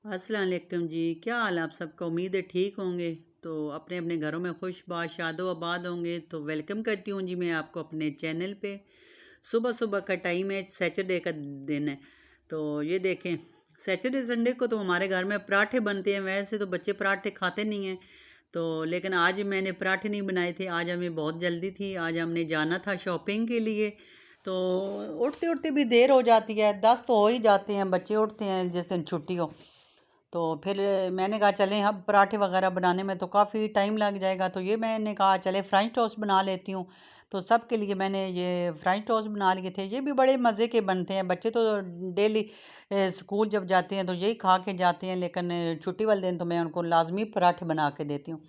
अस्सलाम वालेकुम जी। क्या हाल आप सबका? उम्मीद है ठीक होंगे। तो अपने अपने घरों में खुश बाश शादो आबाद होंगे। तो वेलकम करती हूँ जी मैं आपको अपने चैनल पे। सुबह सुबह का टाइम है, सैटरडे का दिन है। तो ये देखें, सैटरडे संडे को तो हमारे घर में पराठे बनते हैं। वैसे तो बच्चे पराठे खाते नहीं हैं, तो लेकिन आज मैंने पराठे नहीं बनाए थे। आज हमें बहुत जल्दी थी, आज हमने जाना था शॉपिंग के लिए। तो उठते उठते भी देर हो जाती है, 10 तो हो ही जाते हैं, बच्चे उठते हैं जिस दिन छुट्टी हो। तो फिर मैंने कहा चलें, अब पराठे वगैरह बनाने में तो काफ़ी टाइम लग जाएगा, तो ये मैंने कहा चले फ्रेंच टोस्ट बना लेती हूँ। तो सब के लिए मैंने ये फ्रेंच टोस्ट बना लिए थे। ये भी बड़े मज़े के बनते हैं। बच्चे तो डेली स्कूल जब जाते हैं तो यही खा के जाते हैं, लेकिन छुट्टी वाले दिन तो मैं उनको लाजमी पराठे बना के देती हूँ।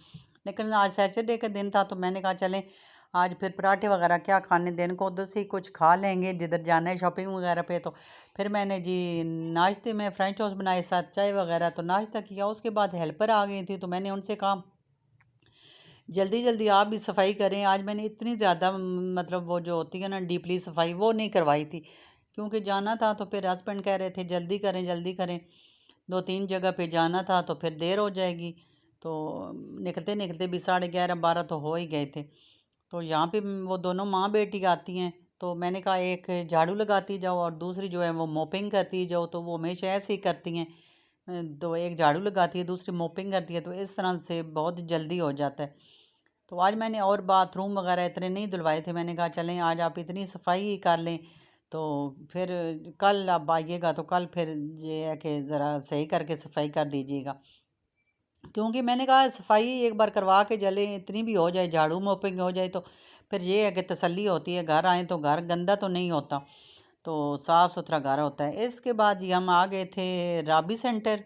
लेकिन आज सैटरडे का दिन था, तो मैंने कहा चलें आज फिर पराठे वगैरह क्या खाने, दिन को उधर से ही कुछ खा लेंगे जिधर जाना है शॉपिंग वगैरह पे। तो फिर मैंने जी नाश्ते में फ्रेंच टोस्ट बनाए, साथ चाय वगैरह। तो नाश्ता किया, उसके बाद हेल्पर आ गई थी, तो मैंने उनसे कहा जल्दी जल्दी आप भी सफाई करें। आज मैंने इतनी ज़्यादा मतलब वो जो होती है ना डीपली सफाई, वो नहीं करवाई थी, क्योंकि जाना था। तो फिर हस्बैंड कह रहे थे जल्दी करें जल्दी करें, 2-3 जगह पे जाना था, तो फिर देर हो जाएगी। तो निकलते निकलते भी 11:30-12 तो हो ही गए थे। तो यहाँ पे वो दोनों माँ बेटी आती हैं, तो मैंने कहा एक झाड़ू लगाती जाओ और दूसरी जो है वो मोपिंग करती जाओ। तो वो हमेशा ऐसे ही करती हैं। तो एक झाड़ू लगाती है, दूसरी मोपिंग करती है, तो इस तरह से बहुत जल्दी हो जाता है। तो आज मैंने और बाथरूम वगैरह इतने नहीं धुलवाए थे। मैंने कहा चलें आज आप इतनी सफाई ही कर लें, तो फिर कल आप आइएगा तो कल फिर ये है कि ज़रा सही करके सफाई कर दीजिएगा। क्योंकि मैंने कहा सफाई एक बार करवा के जले इतनी भी हो जाए, झाड़ू मोपिंग हो जाए, तो फिर ये है कि तसल्ली होती है, घर आए तो घर गंदा तो नहीं होता, तो साफ़ सुथरा घर होता है। इसके बाद जी हम आ गए थे राबी सेंटर,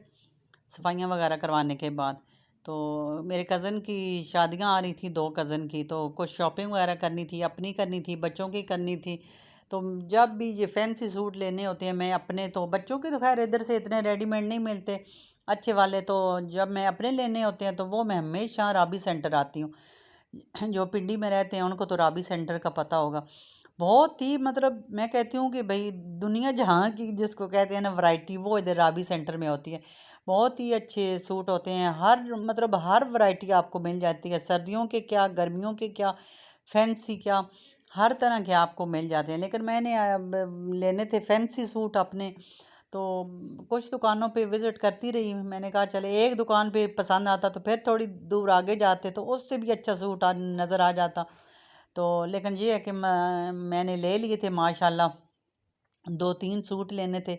सफाइयाँ वगैरह करवाने के बाद। तो मेरे कज़न की शादियाँ आ रही थी, 2 कज़न की, तो कुछ शॉपिंग वगैरह करनी थी, अपनी करनी थी, बच्चों की करनी थी। तो जब भी ये फैंसी सूट लेने होते हैं, मैं अपने तो बच्चों के तो खैर इधर से इतने रेडीमेड नहीं मिलते अच्छे वाले, तो जब मैं अपने लेने होते हैं तो वो मैं हमेशा राबी सेंटर आती हूँ। जो पिंडी में रहते हैं उनको तो राबी सेंटर का पता होगा। बहुत ही मतलब मैं कहती हूँ कि भाई दुनिया जहाँ की जिसको कहते हैं ना वैरायटी, वो इधर राबी सेंटर में होती है। बहुत ही अच्छे सूट होते हैं, हर मतलब हर वैरायटी आपको मिल जाती है, सर्दियों के क्या, गर्मियों के क्या, फैंसी क्या, हर तरह के आपको मिल जाते हैं। लेकिन मैंने लेने थे फैंसी सूट अपने, तो कुछ दुकानों पे विज़िट करती रही। मैंने कहा चले एक दुकान पे पसंद आता तो फिर थोड़ी दूर आगे जाते, तो उससे भी अच्छा सूट नज़र आ जाता। तो लेकिन ये है कि मैंने ले लिए थे माशाल्लाह, 2-3 सूट लेने थे,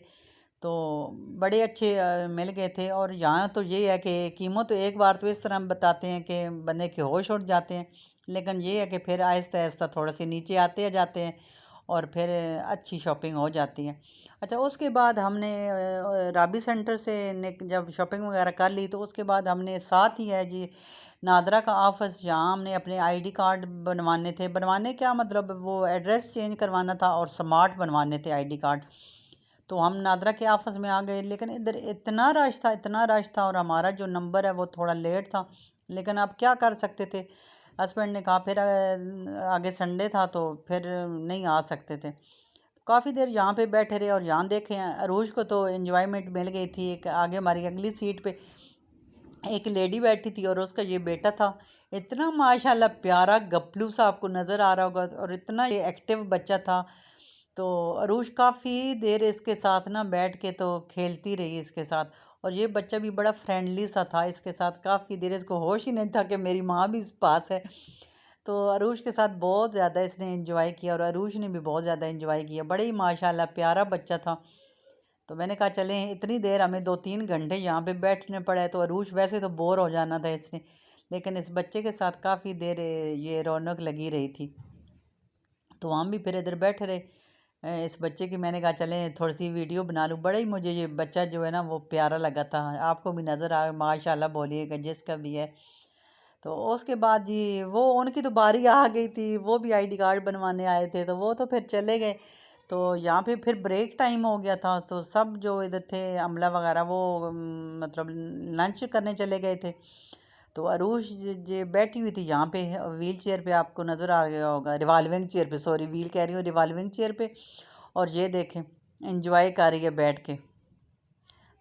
तो बड़े अच्छे मिल गए थे। और यहाँ तो ये है कि कीमत तो एक बार तो इस तरह बताते हैं कि बंदे के होश उड़ जाते हैं, लेकिन ये है कि फिर आहिस्ता आहिस्ता थोड़ा से नीचे आते जाते हैं और फिर अच्छी शॉपिंग हो जाती है। अच्छा, उसके बाद हमने राबी सेंटर से जब शॉपिंग वगैरह कर ली, तो उसके बाद हमने साथ ही है जी नादरा का ऑफिस, जहाँ हमने अपने आईडी कार्ड बनवाने थे। बनवाने क्या मतलब, वो एड्रेस चेंज करवाना था और स्मार्ट बनवाने थे आईडी कार्ड। तो हम नादरा के ऑफिस में आ गए, लेकिन इधर इतना रश था, इतना रश था, और हमारा जो नंबर है वो थोड़ा लेट था। लेकिन अब क्या कर सकते थे, हस्बैंड ने कहा फिर आगे संडे था तो फिर नहीं आ सकते थे। काफ़ी देर यहाँ पे बैठे रहे, और यहाँ देखें अरूज को तो एंजॉयमेंट मिल गई थी। एक आगे हमारी अगली सीट पे एक लेडी बैठी थी और उसका ये बेटा था। इतना माशाल्लाह प्यारा गपलू सा आपको नज़र आ रहा होगा, और इतना ये एक्टिव बच्चा था। तो अरूज काफ़ी देर इसके साथ ना बैठ के तो खेलती रही इसके साथ, और ये बच्चा भी बड़ा फ्रेंडली सा था इसके साथ। काफ़ी देर इसको होश ही नहीं था कि मेरी माँ भी इस पास है। तो अरूज के साथ बहुत ज़्यादा इसने एंजॉय किया, और अरूज ने भी बहुत ज़्यादा एंजॉय किया। बड़ा ही माशाल्लाह प्यारा बच्चा था। तो मैंने कहा चलें, इतनी देर हमें 2-3 घंटे यहाँ पे बैठने पड़े, तो अरूज वैसे तो बोर हो जाना था इसने, लेकिन इस बच्चे के साथ काफ़ी देर ये रौनक लगी रही थी। तो हम भी फिर इधर बैठे रहे। इस बच्चे की मैंने कहा चलें थोड़ी सी वीडियो बना लूँ। बड़ा ही मुझे ये बच्चा जो है ना वो प्यारा लगा था। आपको भी नज़र आ माशाल्लाह बोलिएगा जिसका भी है। तो उसके बाद जी वो उनकी तो बारी आ गई थी, वो भी आईडी कार्ड बनवाने आए थे, तो वो तो फिर चले गए। तो यहाँ पे फिर ब्रेक टाइम हो गया था, तो सब जो इधर थे अमला वगैरह वो मतलब लंच करने चले गए थे। तो अरूज जो बैठी हुई थी यहाँ पे व्हील चेयर पे, आपको नज़र आ गया होगा, रिवाल्विंग चेयर पे, सॉरी व्हील कह रही हूँ, रिवाल्विंग चेयर पे। और ये देखें एंजॉय कर रही है बैठ के।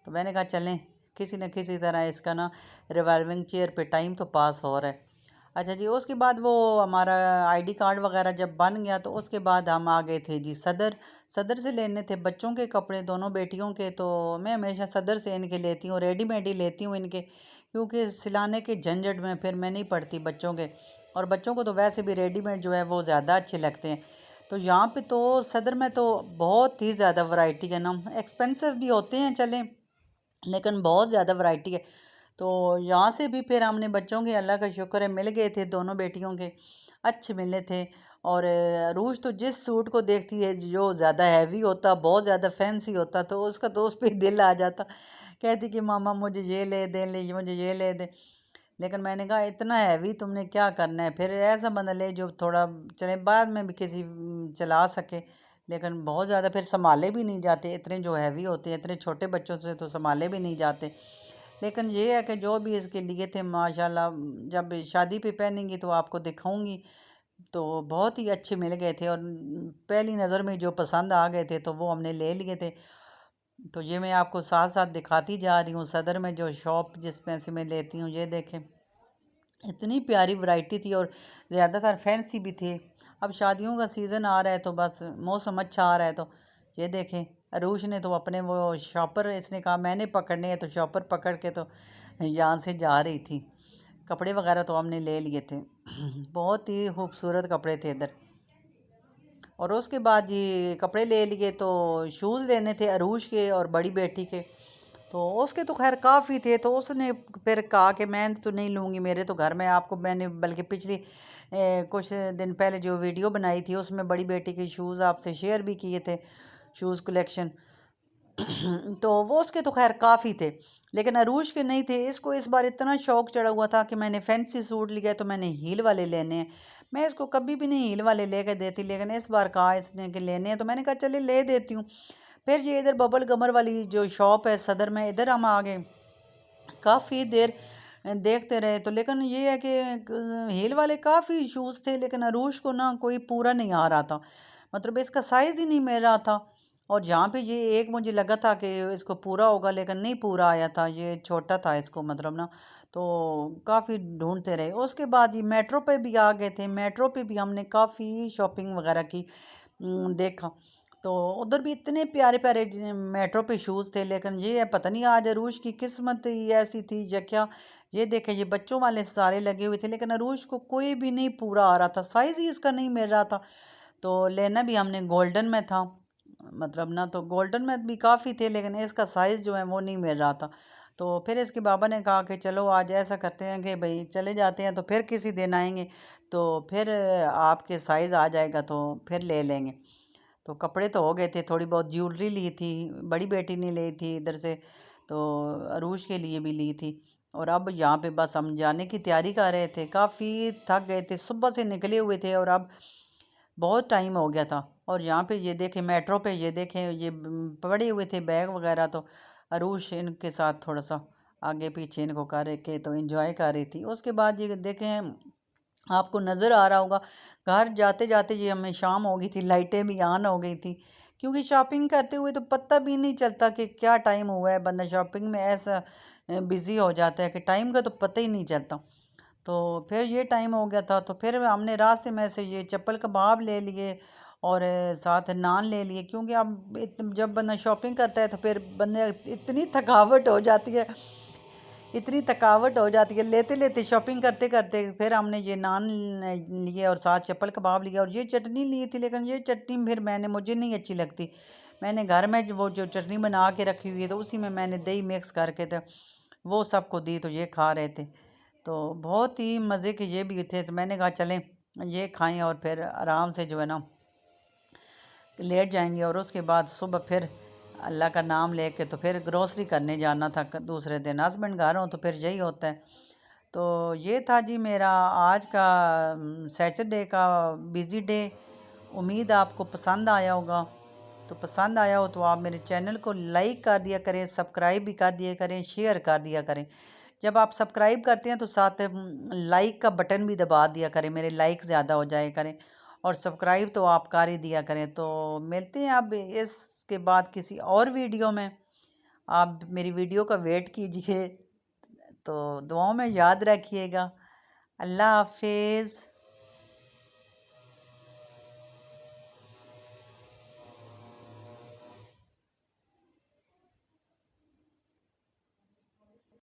तो मैंने कहा चलें किसी न किसी तरह इसका ना रिवॉल्विंग चेयर पे टाइम तो पास हो रहा है। अच्छा जी, उसके बाद वो हमारा आईडी कार्ड वगैरह जब बन गया तो उसके बाद हम आ गए थे जी सदर। सदर से लेने थे बच्चों के कपड़े, दोनों बेटियों के। तो मैं हमेशा सदर से इनके लेती हूँ, रेडीमेड ही लेती हूँ इनके, क्योंकि सिलाने के झंझट में फिर मैं नहीं पड़ती बच्चों के। और बच्चों को तो वैसे भी रेडीमेड जो है वो ज़्यादा अच्छे लगते हैं। तो यहाँ पे तो सदर में तो बहुत ही ज़्यादा वैरायटी है ना, एक्सपेंसिव भी होते हैं चलें, लेकिन बहुत ज़्यादा वैरायटी है। तो यहाँ से भी फिर हमने बच्चों के, अल्लाह का शुक्र है, मिल गए थे दोनों बेटियों के, अच्छे मिले थे। और अरूज तो जिस सूट को देखती है जो ज़्यादा हैवी होता, बहुत ज़्यादा फैंसी होता, तो उसका तो उस पर दिल आ जाता, कहती कि मामा मुझे ये ले दे, मुझे ये ले दे। लेकिन मैंने कहा इतना हैवी तुमने क्या करना है, फिर ऐसा बंदा ले जो थोड़ा चले, बाद में भी किसी चला सके। लेकिन बहुत ज़्यादा फिर संभाले भी नहीं जाते, इतने जो हैवी होते हैं, इतने छोटे बच्चों से तो संभाले भी नहीं जाते। लेकिन ये है कि जो भी इसके लिए थे माशाल्लाह, जब शादी पे पहनेंगी तो आपको दिखाऊंगी। तो बहुत ही अच्छे मिल गए थे, और पहली नज़र में जो पसंद आ गए थे तो वो हमने ले लिए थे। तो ये मैं आपको साथ साथ दिखाती जा रही हूँ, सदर में जो शॉप जिस पैसे में लेती हूँ, ये देखें इतनी प्यारी वैरायटी थी, और ज़्यादातर फैंसी भी थे। अब शादियों का सीज़न आ रहा है तो बस मौसम अच्छा आ रहा है, तो ये देखें अरूश ने तो अपने वो शॉपर, इसने कहा मैंने पकड़ने हैं, तो शॉपर पकड़ के तो यहाँ से जा रही थी। कपड़े वगैरह तो हमने ले लिए थे बहुत ही खूबसूरत कपड़े थे इधर। और उसके बाद ये कपड़े ले लिए, तो शूज़ लेने थे अरूश के और बड़ी बेटी के। तो उसके तो खैर काफ़ी थे, तो उसने फिर कहा कि मैं तो नहीं लूँगी, मेरे तो घर में, आपको मैंने बल्कि पिछली कुछ दिन पहले जो वीडियो बनाई थी उसमें बड़ी बेटी के शूज़ आपसे शेयर भी किए थे, शूज़ कलेक्शन तो वो उसके तो खैर काफ़ी थे, लेकिन अरूश के नहीं थे। इसको इस बार इतना शौक चढ़ा हुआ था कि मैंने फैंसी सूट लिया तो मैंने हील वाले लेने हैं। मैं इसको कभी भी नहीं हील वाले लेके देती, लेकिन इस बार कहा इसने कि लेने हैं, तो मैंने कहा चले ले देती हूँ। फिर ये इधर बबल गमर वाली जो शॉप है सदर में, इधर हम आ गए। काफ़ी देर देखते रहे, तो लेकिन ये है कि हील वाले काफ़ी शूज़ थे, लेकिन अरूश को ना कोई पूरा नहीं आ रहा था, मतलब इसका साइज़ ही नहीं मिल रहा था। और जहाँ पे ये एक मुझे लगा था कि इसको पूरा होगा, लेकिन नहीं पूरा आया था, ये छोटा था इसको मतलब ना। तो काफ़ी ढूंढते रहे। उसके बाद ये मेट्रो पे भी आ गए थे, मेट्रो पे भी हमने काफ़ी शॉपिंग वगैरह की, देखा। तो उधर भी इतने प्यारे प्यारे मेट्रो पे शूज़ थे, लेकिन ये है पता नहीं आज अरूश की किस्मत ही ऐसी थी या क्या। ये देखे ये बच्चों वाले सारे लगे हुए थे, लेकिन अरूश को कोई भी नहीं पूरा आ रहा था, साइज़ ही इसका नहीं मिल रहा था। तो लेना भी हमने गोल्डन में था, मतलब ना, तो गोल्डन में भी काफ़ी थे, लेकिन इसका साइज़ जो है वो नहीं मिल रहा था। तो फिर इसके बाबा ने कहा कि चलो आज ऐसा करते हैं कि भाई चले जाते हैं, तो फिर किसी दिन आएंगे तो फिर आपके साइज़ आ जाएगा तो फिर ले लेंगे। तो कपड़े तो हो गए थे, थोड़ी बहुत ज्वेलरी ली थी, बड़ी बेटी ने ली थी इधर से, तो अरूश के लिए भी ली थी। और अब यहाँ पे बस हम जाने की तैयारी कर रहे थे, काफ़ी थक गए थे, सुबह से निकले हुए थे और अब बहुत टाइम हो गया था। और यहाँ पे ये देखें मेट्रो पे, ये देखें ये पड़े हुए थे बैग वगैरह, तो अरूश इनके साथ थोड़ा सा आगे पीछे इनको कर रहे के तो एंजॉय कर रही थी। उसके बाद ये देखें आपको नज़र आ रहा होगा, घर जाते जाते ये हमें शाम हो गई थी, लाइटें भी ऑन हो गई थी, क्योंकि शॉपिंग करते हुए तो पता भी नहीं चलता कि क्या टाइम हुआ है। बंदा शॉपिंग में ऐसा बिज़ी हो जाता है कि टाइम का तो पता ही नहीं चलता। तो फिर ये टाइम हो गया था, तो फिर हमने रास्ते में से ये चप्पल कबाब ले लिए और साथ नान ले लिए, क्योंकि अब जब बंदा शॉपिंग करता है तो फिर बंदे इतनी थकावट हो जाती है, इतनी थकावट हो जाती है लेते लेते शॉपिंग करते करते। फिर हमने ये नान लिए और साथ चप्पल कबाब लिया, और ये चटनी ली थी, लेकिन ये चटनी फिर मुझे नहीं अच्छी लगती। मैंने घर में वो जो चटनी बना के रखी हुई है, तो उसी में मैंने दही मिक्स करके तो वो सबको दी, तो ये खा रहे थे। तो बहुत ही मज़े के ये भी थे, तो मैंने कहा चलें ये खाएं और फिर आराम से जो है ना लेट जाएंगे। और उसके बाद सुबह फिर अल्लाह का नाम लेके तो फिर ग्रोसरी करने जाना था दूसरे दिन। हस्बैंड घर हो तो फिर यही होता है। तो ये था जी मेरा आज का सैटरडे का बिज़ी डे। उम्मीद आपको पसंद आया होगा। तो पसंद आया हो तो आप मेरे चैनल को लाइक कर दिया करें, सब्सक्राइब भी कर दिया करें, शेयर कर दिया करें। जब आप सब्सक्राइब करते हैं तो साथ लाइक का बटन भी दबा दिया करें, मेरे लाइक ज़्यादा हो जाए करें। और सब्सक्राइब तो आप कर ही दिया करें। तो मिलते हैं अब इसके बाद किसी और वीडियो में। आप मेरी वीडियो का वेट कीजिए, तो दुआओं में याद रखिएगा। अल्लाह हाफिज़।